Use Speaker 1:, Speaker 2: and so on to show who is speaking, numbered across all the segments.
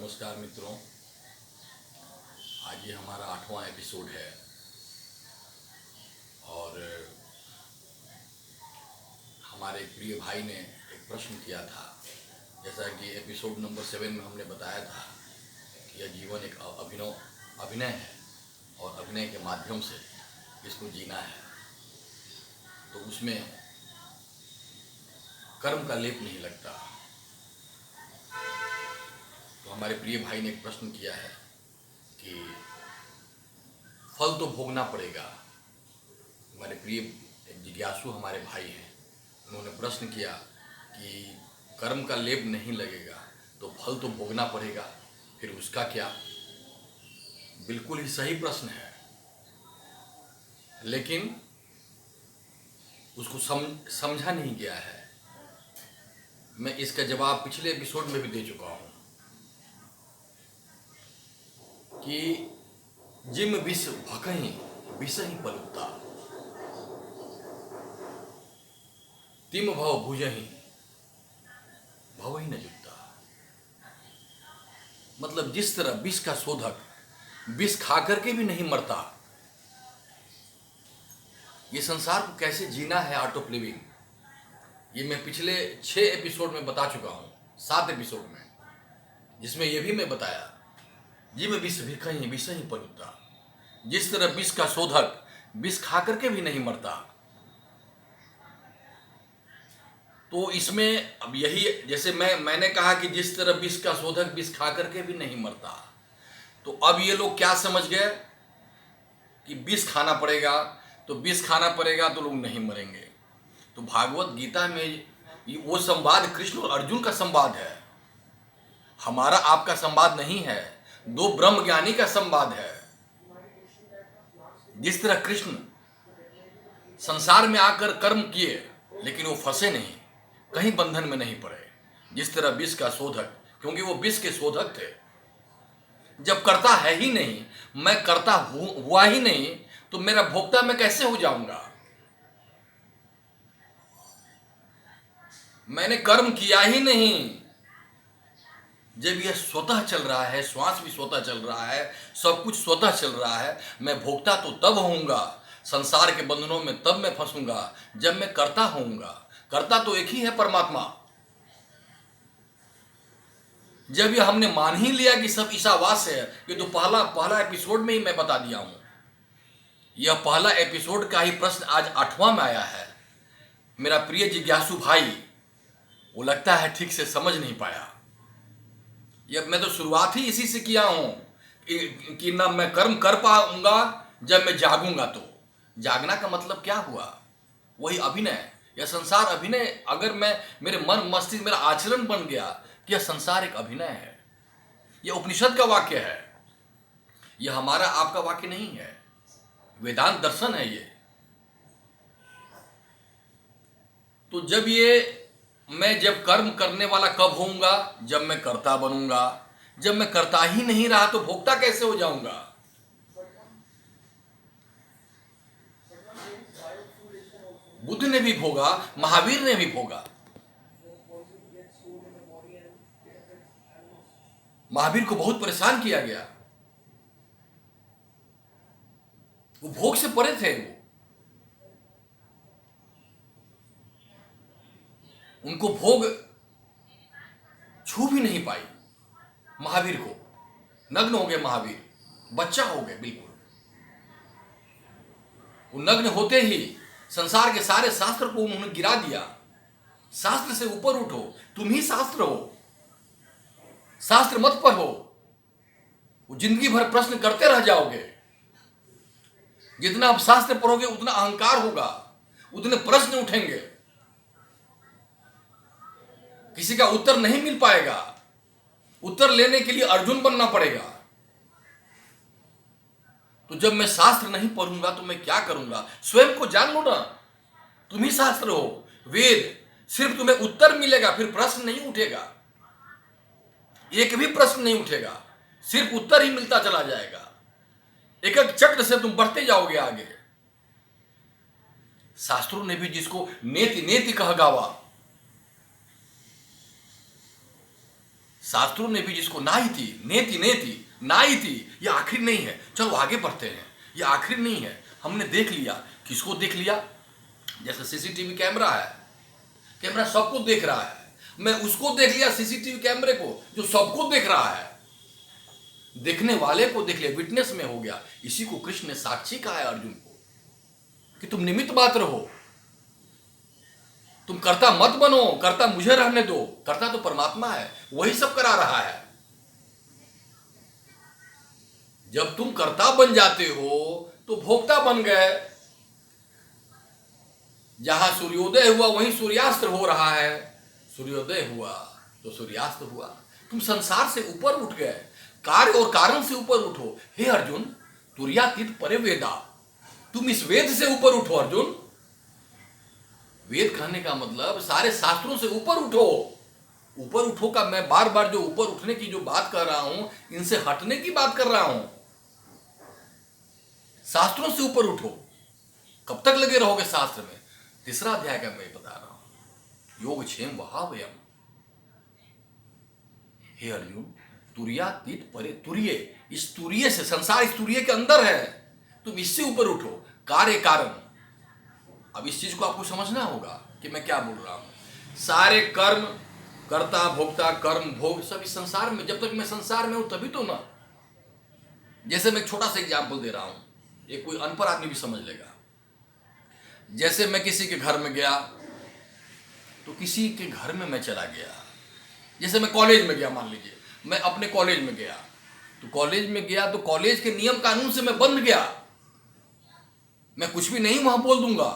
Speaker 1: नमस्कार मित्रों, आज ये हमारा 8वां एपिसोड है और हमारे प्रिय भाई ने एक प्रश्न किया था। जैसा कि एपिसोड नंबर 7 में हमने बताया था कि यह जीवन एक अभिनय है और अभिनय के माध्यम से इसको जीना है, तो उसमें कर्म का लेप नहीं लगता। तो हमारे प्रिय भाई ने एक प्रश्न किया है कि फल तो भोगना पड़ेगा। हमारे प्रिय जिज्ञासु हमारे भाई हैं, उन्होंने प्रश्न किया कि कर्म का लेप नहीं लगेगा तो फल तो भोगना पड़ेगा, फिर उसका क्या। बिल्कुल ही सही प्रश्न है, लेकिन उसको समझा नहीं गया है। मैं इसका जवाब पिछले एपिसोड में भी दे चुका हूं कि जिम विष भकहीं विषही पलुता, तिम भव भुजही भव ही न जुटता। मतलब जिस तरह विष का शोधक विष खा करके भी नहीं मरता, ये संसार को कैसे जीना है, आर्ट ऑफ लिविंग, ये मैं पिछले 6 एपिसोड में बता चुका हूं, 7 एपिसोड में, जिसमें यह भी मैं बताया जिम विष भिखहीं विषही पलुता। जिस तरह विष का शोधक विष खा करके भी नहीं मरता, तो इसमें अब यही, जैसे मैंने कहा कि जिस तरह विष का शोधक विष खा करके भी नहीं मरता, तो अब ये लोग क्या समझ गए कि विष खाना पड़ेगा, तो विष खाना पड़ेगा तो लोग नहीं मरेंगे। तो भागवत गीता में वो संवाद कृष्ण और अर्जुन का संवाद है, हमारा आपका संवाद नहीं है, दो ब्रह्म ज्ञानी का संवाद है। जिस तरह कृष्ण संसार में आकर कर्म किए लेकिन वो फंसे नहीं, कहीं बंधन में नहीं पड़े, जिस तरह विष का शोधक, क्योंकि वो विष के शोधक थे। जब करता है ही नहीं, मैं करता हुआ ही नहीं, तो मेरा भोक्ता मैं कैसे हो जाऊंगा। मैंने कर्म किया ही नहीं, जब यह स्वतः चल रहा है, श्वास भी स्वतः चल रहा है, सब कुछ स्वतः चल रहा है, मैं भोक्ता तो तब होऊंगा, संसार के बंधनों में तब मैं फंसूंगा जब मैं करता होऊंगा। करता तो एक ही है, परमात्मा। जब यह हमने मान ही लिया कि सब ईशावास है, ये तो पहला एपिसोड में ही मैं बता दिया हूं। यह पहला एपिसोड का ही प्रश्न आज 8वां में आया है। मेरा प्रिय जिज्ञासु भाई, वो लगता है ठीक से समझ नहीं पाया। यह मैं तो शुरुआत ही इसी से किया हूं कि ना मैं कर्म कर पाऊंगा जब मैं जागूंगा। तो जागना का मतलब क्या हुआ? वही अभिनय, यह संसार अभिनय। अगर मैं, मेरे मन मस्तिष्क, मेरा आचरण बन गया कि यह संसार एक अभिनय है, यह उपनिषद का वाक्य है, यह हमारा आपका वाक्य नहीं है, वेदांत दर्शन है ये। तो जब ये मैं जब कर्म करने वाला कब होऊंगा? जब मैं कर्ता बनूंगा। जब मैं करता ही नहीं रहा तो भोक्ता कैसे हो जाऊंगा? बुद्ध ने भी भोगा, महावीर ने भी भोगा। महावीर को बहुत परेशान किया गया, वो भोग से परे थे। उनको भोग छू भी नहीं पाई। महावीर को नग्न हो गए, महावीर बच्चा हो गए बिल्कुल। वो नग्न होते ही संसार के सारे शास्त्र को उन्होंने गिरा दिया। शास्त्र से ऊपर उठो, तुम ही शास्त्र हो, शास्त्र मत पढ़ो। वो जिंदगी भर प्रश्न करते रह जाओगे। जितना आप शास्त्र पढ़ोगे उतना अहंकार होगा, उतने प्रश्न उठेंगे, किसी का उत्तर नहीं मिल पाएगा। उत्तर लेने के लिए अर्जुन बनना पड़ेगा। तो जब मैं शास्त्र नहीं पढ़ूंगा तो मैं क्या करूंगा? स्वयं को जान लो ना, तुम ही शास्त्र हो, वेद। सिर्फ तुम्हें उत्तर मिलेगा, फिर प्रश्न नहीं उठेगा, एक भी प्रश्न नहीं उठेगा, सिर्फ उत्तर ही मिलता चला जाएगा। एक एक चक्र से तुम बढ़ते जाओगे आगे। शास्त्रों ने भी जिसको नेति नेति कह गावा, शास्त्रों ने भी जिसको नाई थी, नेति नेति नाई थी, ये आखिर नहीं है। चलो आगे बढ़ते हैं, ये आखिर नहीं है। हमने देख लिया, किसको देख लिया? जैसे सीसीटीवी कैमरा है, कैमरा सबको देख रहा है, मैं उसको देख लिया सीसीटीवी कैमरे को जो सबको देख रहा है, देखने वाले को देख लिया, विटनेस में हो गया। इसी को कृष्ण ने साक्षी कहा है अर्जुन को कि तुम निमित्त मात्र हो, तुम कर्ता मत बनो, कर्ता मुझे रहने दो। कर्ता तो परमात्मा है, वही सब करा रहा है। जब तुम कर्ता बन जाते हो तो भोक्ता बन गए। जहां सूर्योदय हुआ वहीं सूर्यास्त हो रहा है, सूर्योदय हुआ तो सूर्यास्त हुआ। तुम संसार से ऊपर उठ गए, कार्य और कारण से ऊपर उठो। हे अर्जुन, तुर्यातीत परे वेदा, तुम इस वेद से ऊपर उठो अर्जुन। वेद कहने का मतलब सारे शास्त्रों से ऊपर उठो। ऊपर उठो का मैं बार बार जो ऊपर उठने की जो बात कर रहा हूं, इनसे हटने की बात कर रहा हूं। शास्त्रों से ऊपर उठो। कब तक लगे रहोगे शास्त्र में? तीसरा अध्याय का मैं बता रहा हूं, योग क्षेम वहावयम। हे अर्जुन, तुर्यातीत परे, तुर्य, इस तुर्य से, संसार इस तुर्य के अंदर है, तुम इससे ऊपर उठो। कार्य कारण, अब इस चीज को आपको समझना होगा कि मैं क्या बोल रहा हूं। सारे कर्म, कर्ता भोक्ता, कर्म भोग, सब इस संसार में, जब तक मैं संसार में हूं तभी तो ना। जैसे मैं एक छोटा सा एग्जाम्पल दे रहा हूं, ये कोई अनपढ़ आदमी भी समझ लेगा। जैसे मैं किसी के घर में गया, तो किसी के घर में मैं चला गया। जैसे मैं कॉलेज में गया, मान लीजिए मैं अपने कॉलेज में गया, तो कॉलेज में गया तो कॉलेज के नियम कानून से मैं बंध गया। मैं कुछ भी नहीं वहां बोल दूंगा।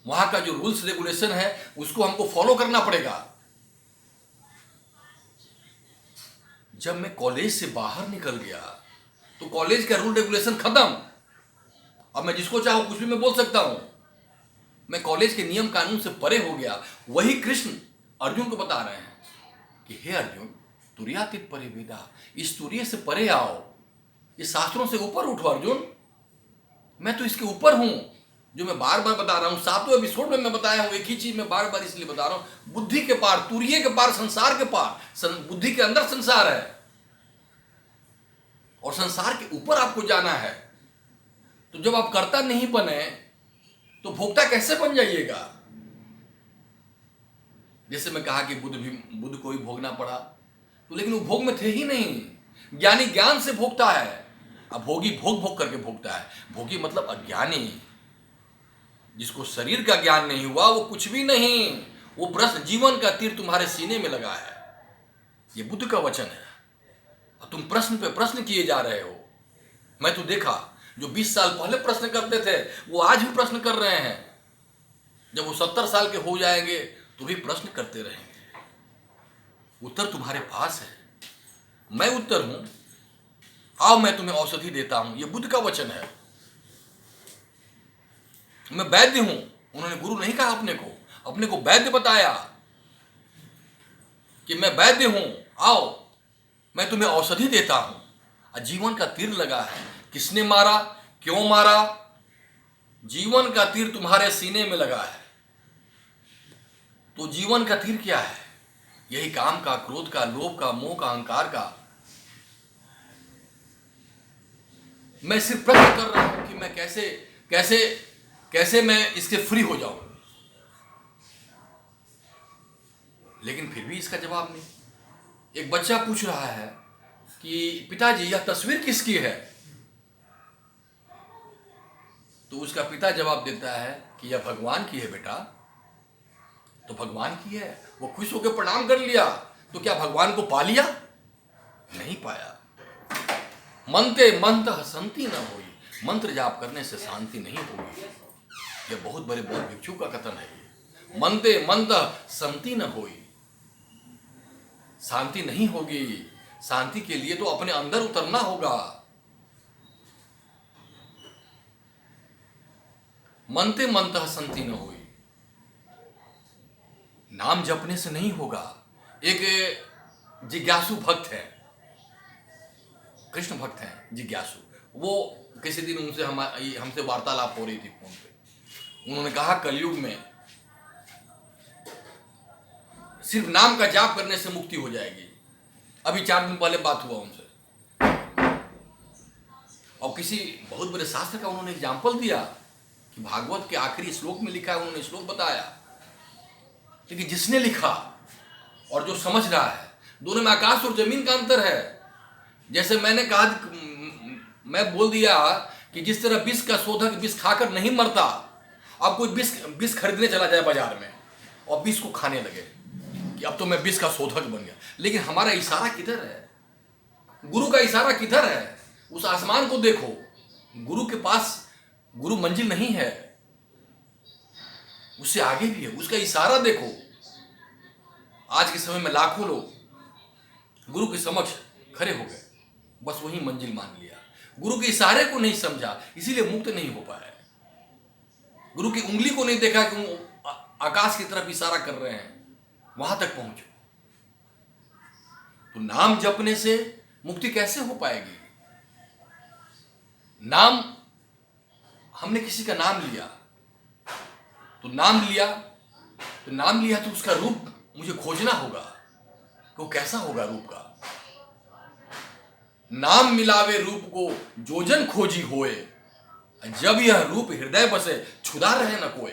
Speaker 1: वहां का जो रूल्स रेगुलेशन है उसको हमको फॉलो करना पड़ेगा। जब मैं कॉलेज से बाहर निकल गया तो कॉलेज का रूल रेगुलेशन खत्म। अब मैं जिसको चाहूं कुछ भी मैं बोल सकता हूं। मैं कॉलेज के नियम कानून से परे हो गया। वही कृष्ण अर्जुन को बता रहे हैं कि हे अर्जुन, तुर्यातीत परे वेदा, इस तुर्य से परे आओ, इस शास्त्रों से ऊपर उठो अर्जुन। मैं तो इसके ऊपर हूं, जो मैं बार बार बता रहा हूं। 7वें एपिसोड में मैं बताया हूं एक ही चीज, मैं बार बार इसलिए बता रहा हूं। बुद्धि के पार, तुर्य के पार, संसार के पार। बुद्धि के अंदर संसार है और संसार के ऊपर आपको जाना है। तो जब आप कर्ता नहीं बने तो भोक्ता कैसे बन जाइएगा? जैसे मैं कहा कि बुद्ध को ही भोगना पड़ा, तो लेकिन वो भोग में थे ही नहीं। ज्ञानी ज्ञान से भोगता है, अब भोगी भोग भोग करके भोगता है। भोगी मतलब अज्ञानी, जिसको शरीर का ज्ञान नहीं हुआ वो कुछ भी नहीं। वो प्रश्न, जीवन का तीर तुम्हारे सीने में लगा है, ये बुद्ध का वचन है। और तुम प्रश्न पे प्रश्न किए जा रहे हो। मैं तो देखा, जो 20 साल पहले प्रश्न करते थे वो आज भी प्रश्न कर रहे हैं। जब वो 70 साल के हो जाएंगे तो भी प्रश्न करते रहेंगे। उत्तर तुम्हारे पास है, मैं उत्तर हूं। आओ मैं तुम्हें औषधि देता हूं, ये बुद्ध का वचन है। मैं वैद्य हूं, उन्होंने गुरु नहीं कहा अपने को वैद्य बताया कि मैं वैद्य हूं, आओ मैं तुम्हें औषधि देता हूं। जीवन का तीर लगा है, किसने मारा, क्यों मारा? जीवन का तीर तुम्हारे सीने में लगा है। तो जीवन का तीर क्या है? यही काम का, क्रोध का, लोभ का, मोह का, अहंकार का। मैं सिर्फ प्रश्न कर रहा हूं कि मैं कैसे कैसे कैसे मैं इससे फ्री हो जाऊं, लेकिन फिर भी इसका जवाब नहीं। एक बच्चा पूछ रहा है कि पिताजी यह तस्वीर किसकी है? तो उसका पिता जवाब देता है कि यह भगवान की है बेटा। तो भगवान की है, वो खुश होकर प्रणाम कर लिया। तो क्या भगवान को पा लिया? नहीं पाया। मनते मंतः शांति न होई, मंत्र जाप करने से शांति नहीं होगी। यह बहुत बड़े बौद्ध भिक्षु का कथन है। ये मनते मंतः शांति न होई, शांति नहीं होगी। शांति के लिए तो अपने अंदर उतरना होगा। मनते मंतः शांति न होई, नाम जपने से नहीं होगा। एक जिज्ञासु भक्त है, कृष्ण भक्त हैं जिज्ञासु। वो किसी दिन उनसे हमसे वार्तालाप हो रही थी फोन पे। उन्होंने कहा कलयुग में सिर्फ नाम का जाप करने से मुक्ति हो जाएगी। अभी 4 दिन पहले बात हुआ उनसे, और किसी बहुत बड़े शास्त्र का उन्होंने एग्जाम्पल दिया कि भागवत के आखिरी श्लोक में लिखा है, उन्होंने श्लोक बताया। लेकिन जिसने लिखा और जो समझ रहा है, दोनों में आकाश और जमीन का अंतर है। जैसे मैंने कहा, मैं बोल दिया कि जिस तरह विष का शोधक विष खाकर नहीं मरता, अब कोई विष खरीदने चला जाए बाजार में और विष को खाने लगे कि अब तो मैं विष का शोधक बन गया, लेकिन हमारा इशारा किधर है? गुरु का इशारा किधर है? उस आसमान को देखो, गुरु के पास गुरु मंजिल नहीं है, उससे आगे भी है, उसका इशारा देखो। आज के समय में लाखों लोग गुरु के समक्ष खड़े हो गए, बस वही मंजिल मान लिया, गुरु के इशारे को नहीं समझा, इसीलिए मुक्त नहीं हो पाए। गुरु की उंगली को नहीं देखा कि वो आकाश की तरफ इशारा कर रहे हैं, वहां तक पहुंचो। तो नाम जपने से मुक्ति कैसे हो पाएगी? नाम, हमने किसी का नाम लिया तो नाम लिया तो उसका रूप मुझे खोजना होगा कि वो कैसा होगा रूप का। नाम मिलावे रूप को जोजन खोजी होए, जब यह रूप हृदय बसे छुदा रहे न कोई।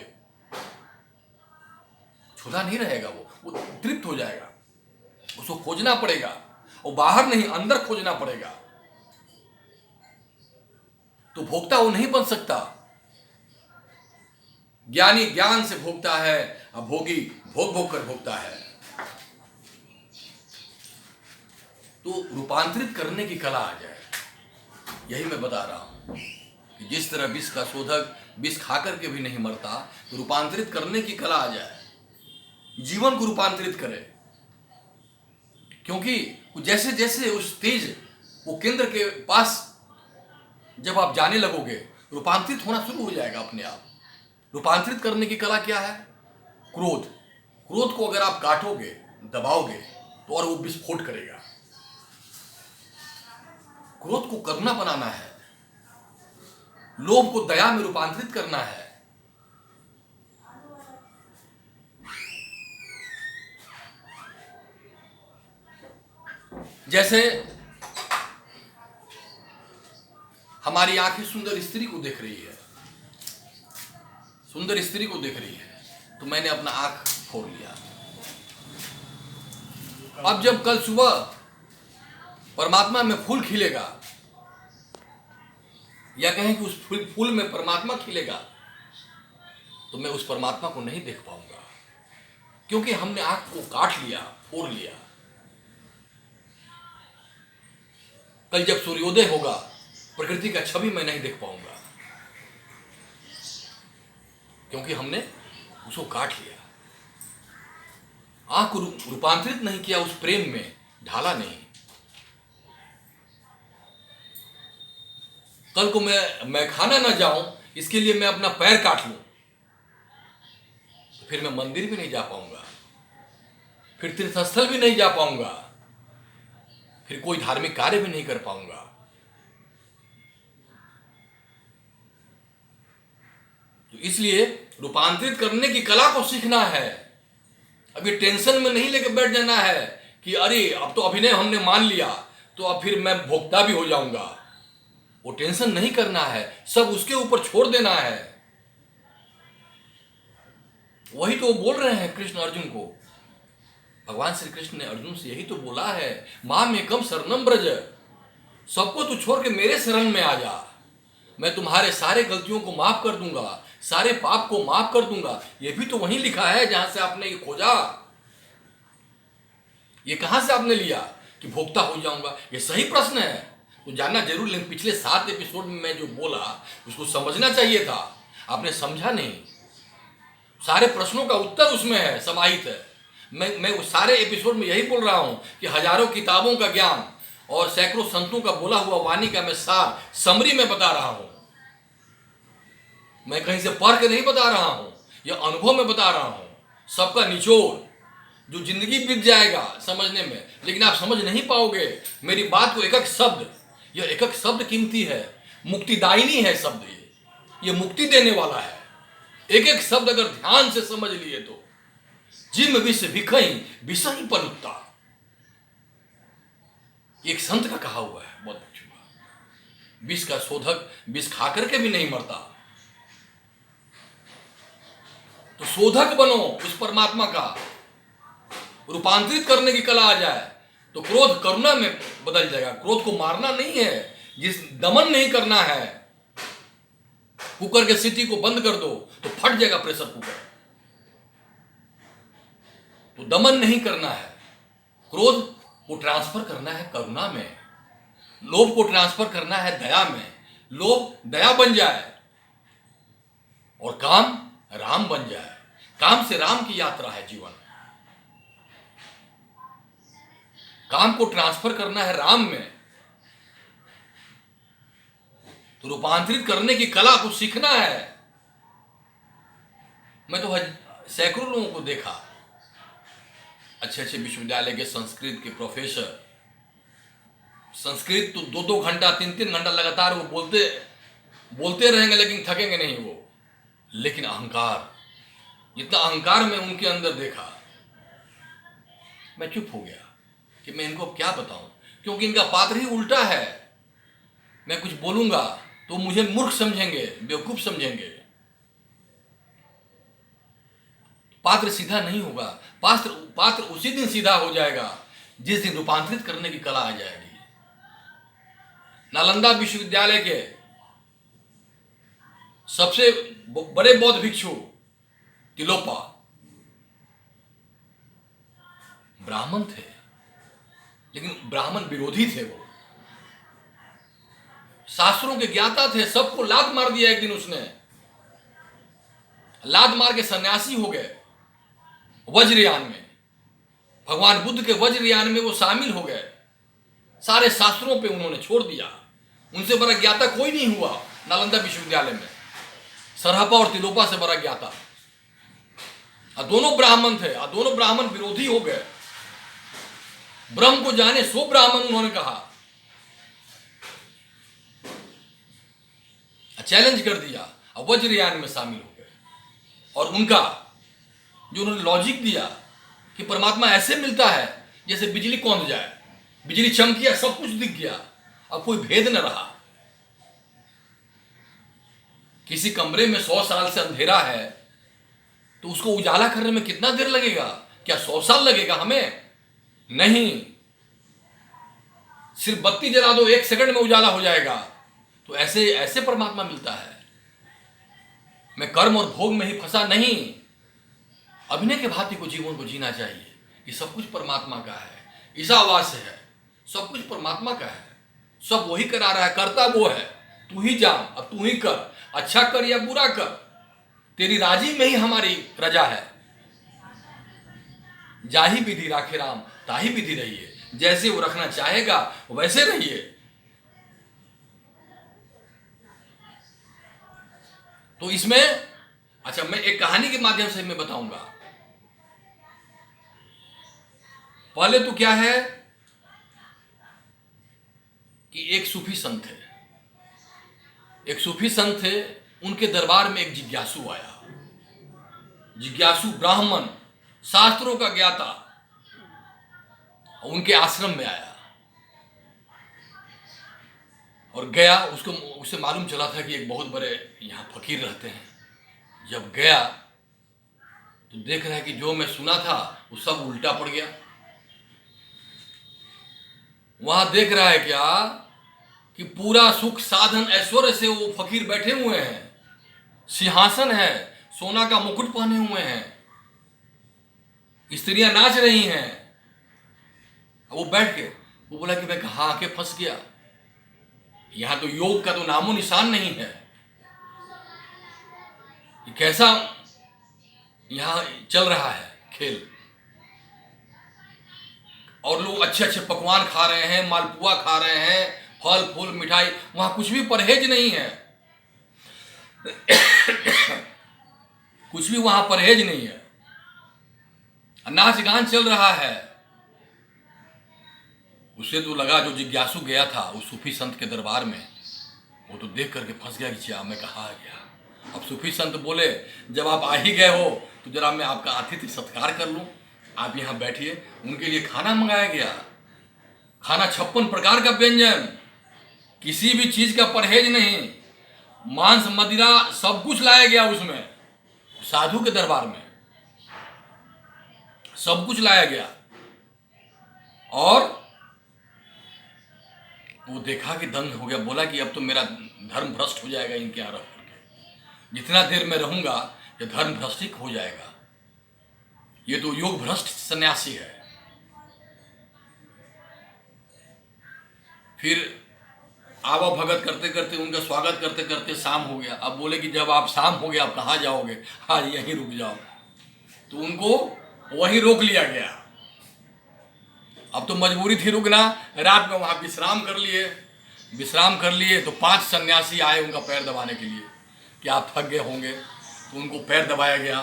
Speaker 1: छुदा नहीं रहेगा, वो तृप्त हो जाएगा। उसको खोजना पड़ेगा, और बाहर नहीं अंदर खोजना पड़ेगा। तो भोक्ता वो नहीं बन सकता। ज्ञानी ज्ञान से भोगता है, अब भोगी भोग भोग कर भोगता है। तो रूपांतरित करने की कला आ जाए, यही मैं बता रहा हूं कि जिस तरह विष का शोधक विष खाकर के भी नहीं मरता, तो रूपांतरित करने की कला आ जाए, जीवन को रूपांतरित करे। क्योंकि जैसे जैसे उस तेज वो केंद्र के पास जब आप जाने लगोगे, रूपांतरित होना शुरू हो जाएगा अपने आप। रूपांतरित करने की कला क्या है? क्रोध। क्रोध को अगर आप काटोगे, दबाओगे, तो और वो विस्फोट करेगा। क्रोध को करुणा बनाना है, लोभ को दया में रूपांतरित करना है। जैसे हमारी आंखें सुंदर स्त्री को देख रही है, सुंदर स्त्री को देख रही है, तो मैंने अपना आंख फोड़ लिया। अब जब कल सुबह परमात्मा में फूल खिलेगा, या कहें कि उस फूल में परमात्मा खिलेगा, तो मैं उस परमात्मा को नहीं देख पाऊंगा, क्योंकि हमने आंख को काट लिया, फोड़ लिया। कल जब सूर्योदय होगा, प्रकृति का छवि मैं नहीं देख पाऊंगा, क्योंकि हमने उसको काट लिया। आंख को रूपांतरित नहीं किया, उस प्रेम में ढाला नहीं। कल को मैं खाना ना जाऊं, इसके लिए मैं अपना पैर काट लूं, तो फिर मैं मंदिर भी नहीं जा पाऊंगा, फिर तीर्थस्थल भी नहीं जा पाऊंगा, फिर कोई धार्मिक कार्य भी नहीं कर पाऊंगा। तो इसलिए रूपांतरित करने की कला को सीखना है। अब ये टेंशन में नहीं लेके बैठ जाना है कि अरे अब तो अभिनय हमने मान लिया, तो अब फिर मैं भोक्ता भी हो जाऊंगा। वो टेंशन नहीं करना है, सब उसके ऊपर छोड़ देना है। वही तो बोल रहे हैं कृष्ण अर्जुन को। भगवान श्री कृष्ण ने अर्जुन से यही तो बोला है, माम एकम शरणम ब्रज, सबको तू छोड़ के मेरे शरण में आ जा, मैं तुम्हारे सारे गलतियों को माफ कर दूंगा, सारे पाप को माफ कर दूंगा। ये भी तो वहीं लिखा है जहां से आपने ये खोजा। ये कहां से आपने लिया कि भोक्ता हो जाऊंगा? ये सही प्रश्न है, तो जानना जरूर। लेकिन पिछले 7 एपिसोड में मैं जो बोला उसको समझना चाहिए था, आपने समझा नहीं। सारे प्रश्नों का उत्तर उसमें है, समाहित है। मैं सारे एपिसोड में यही बोल रहा हूं कि हजारों किताबों का ज्ञान और सैकड़ों संतों का बोला हुआ वाणी का मैं सार समरी में बता रहा हूं। मैं कहीं से पढ़ के नहीं बता रहा हूं, यह अनुभव में बता रहा हूं। सबका निचोड़ जो जिंदगी बीत जाएगा समझने में, लेकिन आप समझ नहीं पाओगे मेरी बात को। एक एक शब्द, यह एक एक शब्द कीमती है, मुक्तिदायिनी है शब्द। ये मुक्ति देने वाला है। एक एक शब्द अगर ध्यान से समझ लिए तो जिम विष भिखई विषही पनुत्ता। एक संत का कहा हुआ है, बहुत अच्छा। विष का शोधक विष खा करके भी नहीं मरता। तो शोधक बनो उस परमात्मा का, रूपांतरित करने की कला आ जाए तो क्रोध करुणा में बदल जाएगा। क्रोध को मारना नहीं है, जिस दमन नहीं करना है। कुकर के सीटी को बंद कर दो तो फट जाएगा प्रेशर कुकर। तो दमन नहीं करना है, क्रोध को ट्रांसफर करना है करुणा में, लोभ को ट्रांसफर करना है दया में। लोभ दया बन जाए और काम राम बन जाए। काम से राम की यात्रा है जीवन। काम को ट्रांसफर करना है राम में, तो रूपांतरित करने की कला को सीखना है। मैं तो सैकड़ों लोगों को देखा, अच्छे अच्छे विश्वविद्यालय के संस्कृत के प्रोफेसर, संस्कृत तो 2-2 घंटा 3-3 घंटा लगातार वो बोलते रहेंगे, लेकिन थकेंगे नहीं वो। लेकिन अहंकार, जितना अहंकार में उनके अंदर देखा, मैं चुप हो गया कि मैं इनको क्या बताऊं, क्योंकि इनका पात्र ही उल्टा है। मैं कुछ बोलूंगा तो मुझे मूर्ख समझेंगे, बेवकूफ समझेंगे। पात्र सीधा नहीं होगा। पात्र उसी दिन सीधा हो जाएगा जिस दिन रूपांतरित करने की कला आ जाएगी। नालंदा विश्वविद्यालय के सबसे बड़े बौद्ध भिक्षु तिलोपा ब्राह्मण थे, लेकिन ब्राह्मण विरोधी थे। वो शास्त्रों के ज्ञाता थे। सबको लात मार दिया एक दिन उसने, लात मार के सन्यासी हो गए। वज्रयान में, भगवान बुद्ध के वज्रयान में वो शामिल हो गए। सारे शास्त्रों पे उन्होंने छोड़ दिया। उनसे बड़ा ज्ञाता कोई नहीं हुआ नालंदा विश्वविद्यालय में। सरहपा और तिलोपा से बड़ा ज्ञाता। और दोनों ब्राह्मण थे, और दोनों ब्राह्मण विरोधी हो गए। ब्रह्म को जाने सो ब्राह्मण, उन्होंने कहा, चैलेंज कर दिया, और वज्रयान में शामिल हो गए। और उनका जो उन्होंने लॉजिक दिया कि परमात्मा ऐसे मिलता है जैसे बिजली कौंध जाए, बिजली चमकिया, सब कुछ दिख गया, अब कोई भेद न रहा। किसी कमरे में 100 साल से अंधेरा है तो उसको उजाला करने में कितना देर लगेगा? क्या 100 साल लगेगा हमें? नहीं, सिर्फ बत्ती जला दो, 1 सेकंड में उजाला हो जाएगा। तो ऐसे परमात्मा मिलता है। मैं कर्म और भोग में ही फंसा नहीं, अभिनय के भांति को जीवन को जीना चाहिए। ये सब कुछ परमात्मा का है, ईशावास है, सब कुछ परमात्मा का है। सब वही करा रहा है, करता वो है। तू ही जान, अब तू ही कर, अच्छा कर या बुरा कर, तेरी राजी में ही हमारी रजा है। जाही विधि राखे राम, ताही विधि रहिए। जैसे वो रखना चाहेगा वैसे रहिए। तो इसमें अच्छा, मैं एक कहानी के माध्यम से मैं बताऊंगा। पहले तो क्या है कि एक सूफी संत थे। एक सूफी संत थे, उनके दरबार में एक जिज्ञासु आया। जिज्ञासु ब्राह्मण, शास्त्रों का ज्ञाता, उनके आश्रम में आया और गया। उसे मालूम चला था कि एक बहुत बड़े यहाँ फकीर रहते हैं। जब गया तो देख रहा है कि जो मैं सुना था वो सब उल्टा पड़ गया। वहां देख रहा है क्या कि पूरा सुख साधन ऐश्वर्य से वो फकीर बैठे हुए हैं, सिंहासन है, सोना का मुकुट पहने हुए हैं, स्त्रियां नाच रही हैं। वो बैठ के वो बोला कि मैं कहाँ आके फंस गया। यहां तो योग का तो नामो निशान नहीं है। ये कैसा यहां चल रहा है खेल। और लोग अच्छे अच्छे पकवान खा रहे हैं, मालपुआ खा रहे हैं, फल फूल मिठाई, वहां कुछ भी परहेज नहीं है। कुछ भी वहां परहेज नहीं है। नाच गान चल रहा है। उसे तो लगा, जो जिज्ञासु गया था उस सूफी संत के दरबार में, वो तो देख करके फंस गया कि मैं कहाँ आ गया। अब सूफी संत बोले, जब आप आ ही गए हो तो जरा मैं आपका आतिथ्य सत्कार कर लूं, आप यहाँ बैठिए। उनके लिए खाना मंगाया गया, खाना 56 प्रकार का व्यंजन, किसी भी चीज का परहेज नहीं, मांस मदिरा सब कुछ लाया गया उसमें। साधु के दरबार में सब कुछ लाया गया। और वो देखा कि दंग हो गया, बोला कि अब तो मेरा धर्म भ्रष्ट हो जाएगा इनके यहाँ रह करके। जितना देर मैं रहूंगा ये धर्म भ्रष्ट ही हो जाएगा, ये तो योग भ्रष्ट सन्यासी है। फिर आवा भगत करते करते, उनका स्वागत करते करते शाम हो गया। अब बोले कि जब आप शाम हो गया आप कहाँ जाओगे, आज यहीं रुक जाओ। तो उनको वहीं रोक लिया गया। अब तो मजबूरी थी रुकना, रात में वहां विश्राम कर लिए। विश्राम कर लिए तो 5 सन्यासी आए उनका पैर दबाने के लिए कि आप थक गए होंगे। तो उनको पैर दबाया गया।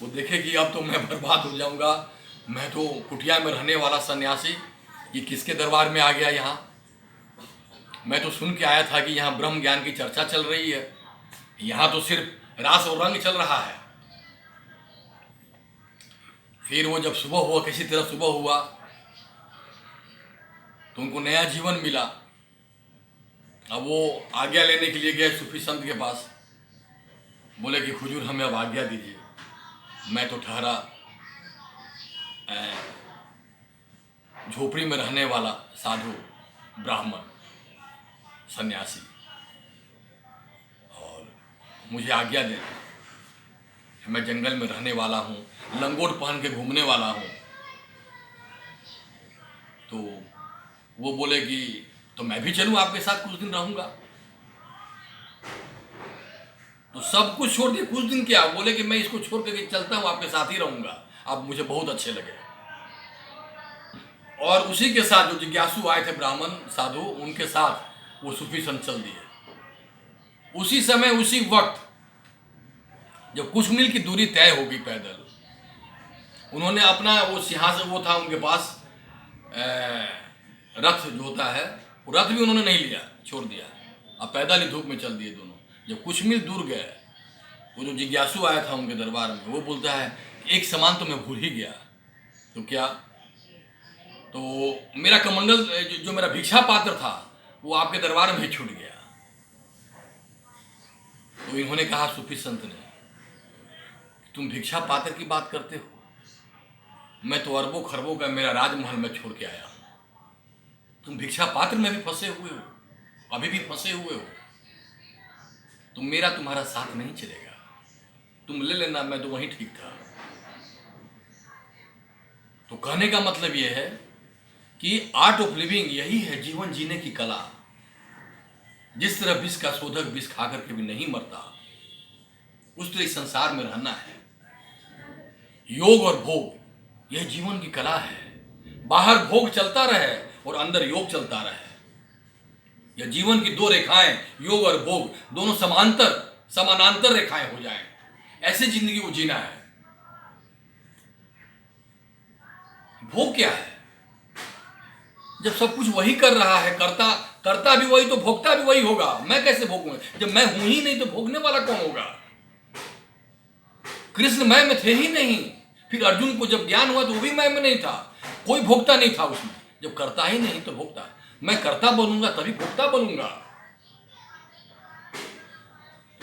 Speaker 1: वो देखे कि अब तो मैं बर्बाद हो जाऊंगा, मैं तो कुटिया में रहने वाला सन्यासी, ये किसके दरबार में आ गया यहाँ। मैं तो सुन के आया था कि यहाँ ब्रह्म ज्ञान की चर्चा चल रही है, यहाँ तो सिर्फ रास और रंग चल रहा है। फिर वो जब सुबह हुआ, किसी तरह सुबह हुआ तो उनको नया जीवन मिला। अब वो आज्ञा लेने के लिए गए सूफी संत के पास। बोले कि हुजूर हमें अब आज्ञा दीजिए, मैं तो ठहरा झोपड़ी में रहने वाला साधु ब्राह्मण सन्यासी, और मुझे आज्ञा दें, मैं जंगल में रहने वाला हूँ, लंगोट पहन के घूमने वाला हूँ। तो वो बोले कि तो मैं भी चलूँ आपके साथ, कुछ दिन रहूँगा। तो सब कुछ छोड़ दिए। कुछ दिन क्या, बोले कि मैं इसको छोड़ करके चलता हूँ, आपके साथ ही रहूँगा, आप मुझे बहुत अच्छे लगे। और उसी के साथ जो जिज्ञासु आए थे ब्राह्मण साधु, उनके साथ वो सूफी संत चल दिए। उसी समय उसी वक्त जब कुछ मील की दूरी तय हो गई पैदल, उन्होंने अपना वो सिंहासन, वो था उनके पास रथ जो होता है, वो रथ भी उन्होंने नहीं लिया, छोड़ दिया। अब पैदल ही धूप में चल दिए दोनों। जब कुछ मील दूर गए, वो जो जिज्ञासु आया था उनके दरबार में, वो बोलता है एक सामान तो मैं भूल ही गया। तो क्या? तो मेरा कमंडल, जो मेरा भिक्षा पात्र था, वो आपके दरबार में ही छूट गया। तो इन्होंने कहा सूफी संत ने, तुम भिक्षा पात्र की बात करते हो, मैं तो अरबों खरबों का मेरा राजमहल में छोड़ के आया हूं। तुम भिक्षा पात्र में भी फंसे हुए हो, अभी भी फंसे हुए हो। तुम मेरा तुम्हारा साथ नहीं चलेगा, तुम ले लेना, मैं तो वहीं ठीक था। तो कहने का मतलब यह है कि आर्ट ऑफ लिविंग यही है, जीवन जीने की कला। जिस तरह विष का शोधक विष खाकर के भी नहीं मरता, उस तरह इस संसार में रहना है। योग और भोग यह जीवन की कला है। बाहर भोग चलता रहे और अंदर योग चलता रहे। यह जीवन की 2 रेखाएं, योग और भोग, दोनों समानांतर रेखाएं हो जाएं, ऐसे जिंदगी को जीना है। भोग क्या है? जब सब कुछ वही कर रहा है, करता भी वही, तो भोगता भी वही होगा। मैं कैसे भोगूंगा? जब मैं हूं ही नहीं तो भोगने वाला कौन होगा? कृष्ण मैं में थे ही नहीं। फिर अर्जुन को जब ज्ञान हुआ तो वो भी मैं में नहीं था, कोई भोगता नहीं था उसमें। जब करता ही नहीं तो भोगता। मैं करता बनूंगा तभी भोगता बनूंगा।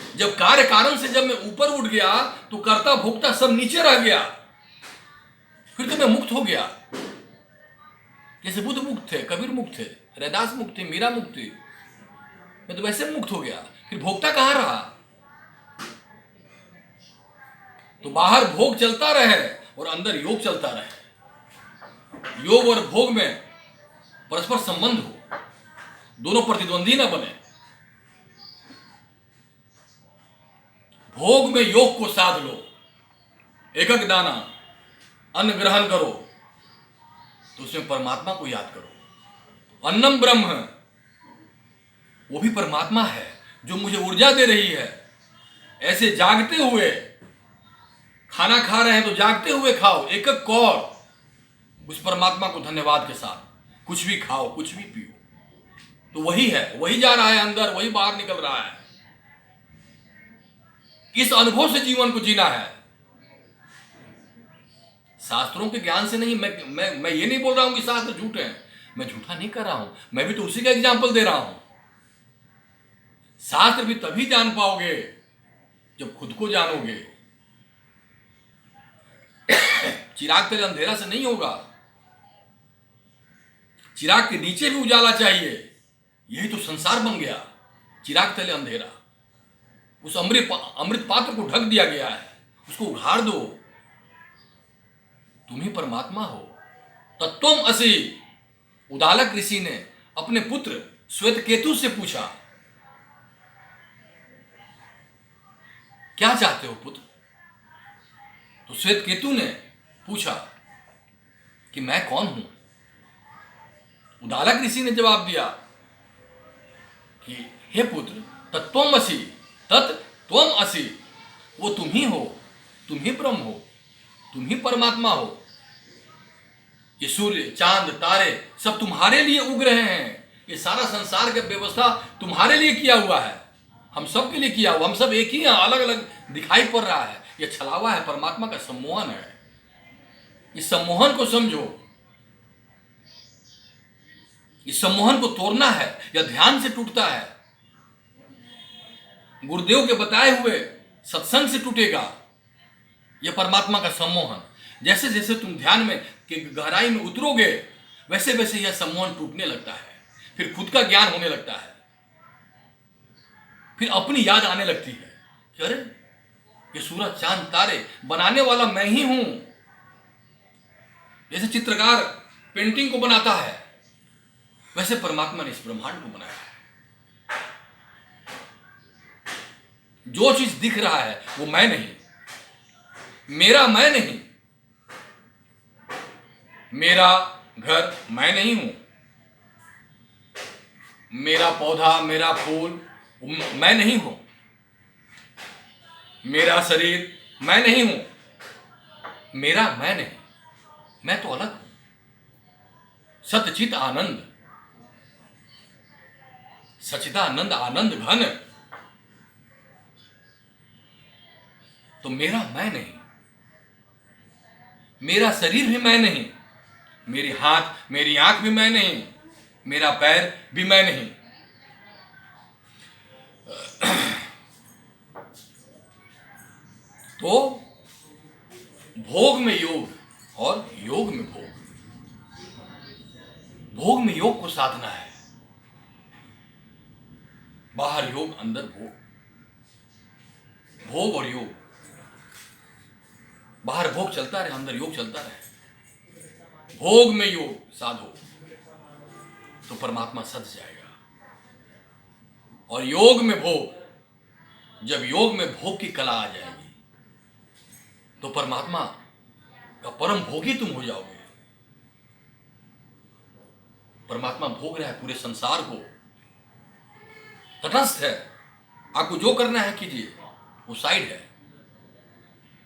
Speaker 1: जब कार्य कारण से जब मैं ऊपर उठ गया तो करता भोगता सब नीचे रह गया, फिर तो मैं मुक्त हो गया। जैसे बुद्ध मुक्त थे, कबीर मुक्त थे, रैदास मुक्त थे, मीरा मुक्त थे, मैं तो वैसे मुक्त हो गया। फिर भोगता कहां रहा? तो बाहर भोग चलता रहे और अंदर योग चलता रहे। योग और भोग में परस्पर संबंध हो, दोनों प्रतिद्वंदी ना बने। भोग में योग को साध लो, एक एक दाना अन्न ग्रहण करो तो उसमें परमात्मा को याद करो। अन्नम ब्रह्म, वो भी परमात्मा है जो मुझे ऊर्जा दे रही है। ऐसे जागते हुए खाना खा रहे हैं तो जागते हुए खाओ, एक एक कौर उस परमात्मा को धन्यवाद के साथ। कुछ भी खाओ, कुछ भी पियो, तो वही है, वही जा रहा है अंदर, वही बाहर निकल रहा है। इस अनुभव से जीवन को जीना है। शास्त्रों के ज्ञान से नहीं। मैं ये नहीं बोल रहा हूं कि शास्त्र झूठे हैं, मैं झूठा नहीं कर रहा हूं, मैं भी तो उसी का एग्जाम्पल दे रहा हूं। शास्त्र भी तभी जान पाओगे जब खुद को जानोगे। चिराग तले अंधेरा से नहीं होगा, चिराग के नीचे भी उजाला चाहिए। यही तो संसार बन गया, चिराग तले अंधेरा। उस अमृत पात्र को ढक दिया गया है, उसको उघाड़ दो। तुम ही परमात्मा हो, तत्वम असि। उदालक ऋषि ने अपने पुत्र श्वेतकेतु से पूछा, क्या चाहते हो पुत्र? तो श्वेतकेतु ने पूछा कि मैं कौन हूं? उदालक ऋषि ने जवाब दिया कि हे पुत्र, तत्वम असि, तत्त्वम असि। वो तुम ही हो, तुम ही ब्रह्म हो, तुम ही परमात्मा हो। ये सूर्य, चांद, तारे सब तुम्हारे लिए उग रहे हैं। ये सारा संसार की व्यवस्था तुम्हारे लिए किया हुआ है, हम सब के लिए किया हुआ। हम सब एक ही हैं, अलग अलग दिखाई पड़ रहा है। ये छलावा है, परमात्मा का सम्मोहन है। इस सम्मोहन को समझो। इस सम्मोहन को तोड़ना है या ध्यान से टूटता है। गुरुदेव के बताए हुए सत्संग से टूटेगा यह परमात्मा का सम्मोहन। जैसे जैसे तुम ध्यान में के गहराई में उतरोगे, वैसे वैसे यह सम्मोहन टूटने लगता है। फिर खुद का ज्ञान होने लगता है, फिर अपनी याद आने लगती है कि अरे ये सूरज, चांद, तारे बनाने वाला मैं ही हूं। जैसे चित्रकार पेंटिंग को बनाता है, वैसे परमात्मा ने इस ब्रह्मांड को बनाया है। जो चीज दिख रहा है वो मैं नहीं, मेरा मैं नहीं। मेरा घर मैं नहीं हूं, मेरा पौधा, मेरा फूल मैं नहीं हूं, मेरा शरीर मैं नहीं हूं, मेरा मैं नहीं, मैं तो अलग हूं। सतचित आनंद, सचिदानंद आनंद घन। तो मेरा मैं नहीं, मेरा शरीर भी मैं नहीं, मेरे हाथ, मेरी आंख भी मैं नहीं, मेरा पैर भी मैं नहीं। तो भोग में योग और योग में भोग। भोग में योग को साधना है, बाहर योग, अंदर भोग। भोग और योग, बाहर भोग चलता रहे, अंदर योग चलता रहे। भोग में योग साधो तो परमात्मा सज जाएगा। और योग में भोग, जब योग में भोग की कला आ जाएगी तो परमात्मा का परम भोगी तुम हो जाओगे। परमात्मा भोग रहा है पूरे संसार को, तटस्थ है। आपको जो करना है कीजिए, वो साइड है।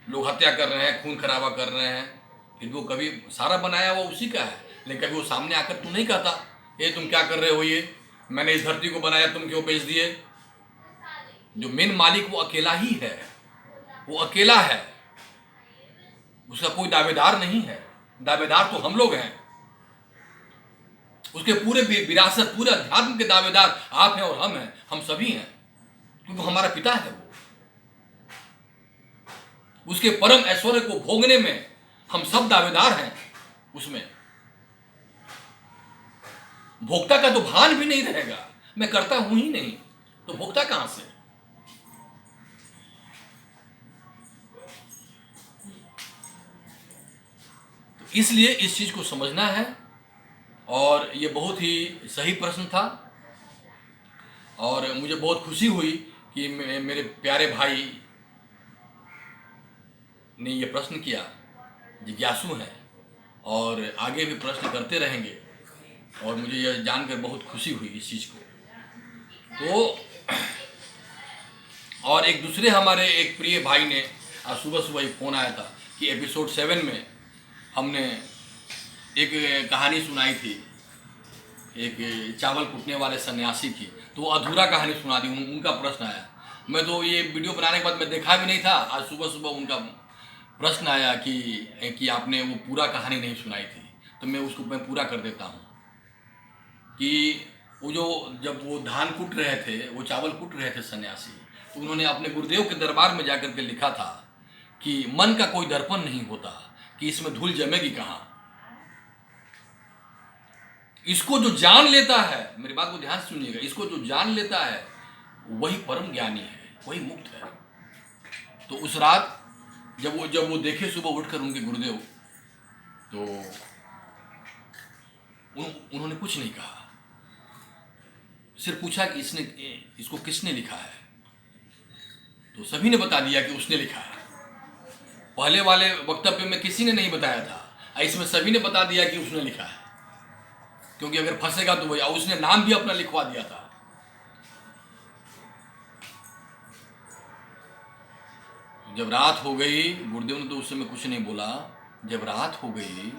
Speaker 1: लोग हत्या कर रहे हैं, खून खराबा कर रहे हैं, फिर वो कभी सारा बनाया हुआ उसी का है, लेकिन कभी वो सामने आकर तू नहीं कहता ये तुम क्या कर रहे हो, ये मैंने इस धरती को बनाया, तुम क्यों बेच दिए। जो मेन मालिक वो अकेला ही है, वो अकेला है, उसका कोई दावेदार नहीं है। दावेदार तो हम लोग हैं, उसके पूरे विरासत, पूरे अध्यात्म के दावेदार आप हैं और हम हैं, हम सभी हैं, क्योंकि हमारा पिता है। वो उसके परम ऐश्वर्य को भोगने में हम सब दावेदार हैं। उसमें भोक्ता का तो भान भी नहीं रहेगा, मैं करता हूं ही नहीं, तो भोक्ता कहां से। तो इसलिए इस चीज को समझना है। और ये बहुत ही सही प्रश्न था, और मुझे बहुत खुशी हुई कि मेरे प्यारे भाई ने ये प्रश्न किया, जिज्ञासु हैं और आगे भी प्रश्न करते रहेंगे। और मुझे यह जानकर बहुत खुशी हुई इस चीज़ को। तो और एक दूसरे हमारे एक प्रिय भाई ने आज सुबह सुबह ही फ़ोन आया था कि एपिसोड 7 में हमने एक कहानी सुनाई थी, एक चावल कुटने वाले सन्यासी की, तो वो अधूरा कहानी सुना दी। उनका प्रश्न आया। मैं तो ये वीडियो बनाने के बाद मैं देखा भी नहीं था, आज सुबह सुबह उनका प्रश्न आया कि आपने वो पूरा कहानी नहीं सुनाई थी, तो मैं पूरा कर देता हूँ कि वो जब वो धान कूट रहे थे, वो चावल कूट रहे थे सन्यासी, तो उन्होंने अपने गुरुदेव के दरबार में जाकर के लिखा था कि मन का कोई दर्पण नहीं होता, कि इसमें धूल जमेगी कहाँ। इसको जो जान लेता है, मेरी बात को ध्यान से सुनिएगा, इसको जो जान लेता है वही परम ज्ञानी है, वही मुक्त है। तो उस रात जब वो देखे सुबह उठकर उनके गुरुदेव, तो उन्होंने कुछ नहीं कहा, सिर्फ पूछा कि इसको किसने लिखा है। तो सभी ने बता दिया कि उसने लिखा है। पहले वाले वक्तव्य में किसी ने नहीं बताया था, इसमें सभी ने बता दिया कि उसने लिखा है, क्योंकि अगर फंसेगा तो वही। उसने नाम भी अपना लिखवा दिया था। जब रात हो गई, गुरुदेव ने तो उस समय कुछ नहीं बोला। जब रात हो गई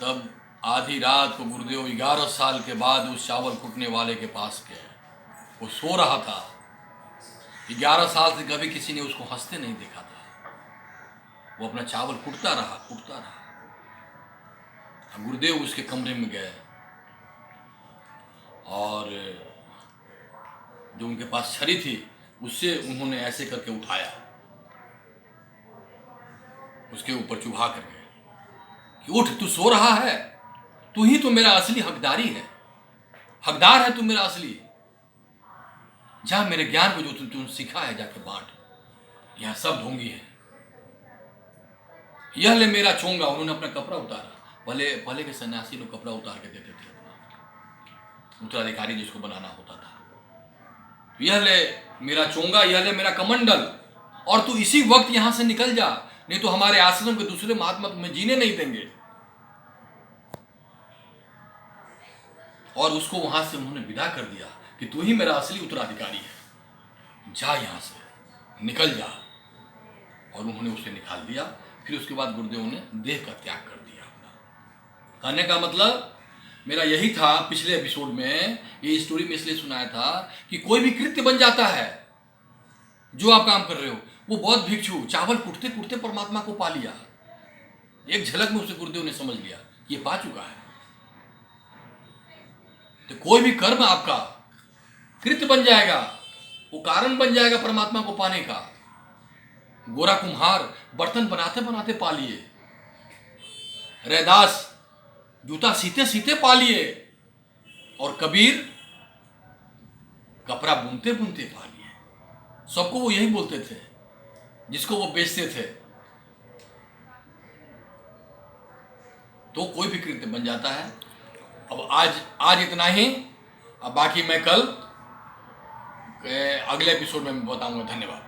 Speaker 1: तब आधी रात को गुरुदेव 11 साल के बाद उस चावल कूटने वाले के पास गए। वो सो रहा था। 11 साल से कभी किसी ने उसको हंसते नहीं देखा था। वो अपना चावल कूटता रहा। गुरुदेव उसके कमरे में गए और जो उनके पास छड़ी थी उससे उन्होंने ऐसे करके उठाया, उसके ऊपर चुभा करके कि उठ, तू सो रहा है, तू ही तो मेरा असली हकदारी है, हकदार है तू मेरा असली। जा मेरे ज्ञान को जो तूने सीखा है जाके बांट। यहां सब ढोंगी है। यह ले मेरा चोंगा। उन्होंने अपना कपड़ा उतारा। पहले के सन्यासी लोग कपड़ा उतार के देते थे अपना, उत्तराधिकारी जिसको बनाना होता था। यह ले मेरा चोंगा, यह ले मेरा कमंडल, और तू इसी वक्त यहां से निकल जा, नहीं तो हमारे आश्रम के दूसरे महात्मा तुम्हें जीने नहीं देंगे। और उसको वहां से उन्होंने विदा कर दिया कि तू ही मेरा असली उत्तराधिकारी है, जा यहां से निकल जा। और उन्होंने उसे निकाल दिया। फिर उसके बाद गुरुदेव ने देह का त्याग कर दिया अपना। कहने का मतलब मेरा यही था। पिछले एपिसोड में ये स्टोरी में इसलिए सुनाया था कि कोई भी कृत्य बन जाता है, जो आप काम कर रहे हो। वो बौद्ध भिक्षु चावल कुटते कुटते परमात्मा को पा लिया। एक झलक में उसे गुरुदेव ने समझ लिया, ये पा चुका है। तो कोई भी कर्म आपका कृत्य बन जाएगा, वो कारण बन जाएगा परमात्मा को पाने का। गोरा कुम्हार बर्तन बनाते बनाते पा लिए, रैदास जूता सीते सीते पा लिए, और कबीर कपड़ा बुनते बुनते पा लिए। सबको वो यही बोलते थे जिसको वो बेचते थे। तो कोई भी कृत्य बन जाता है। अब आज इतना ही। अब बाकी मैं कल अगले एपिसोड में बताऊंगा। धन्यवाद।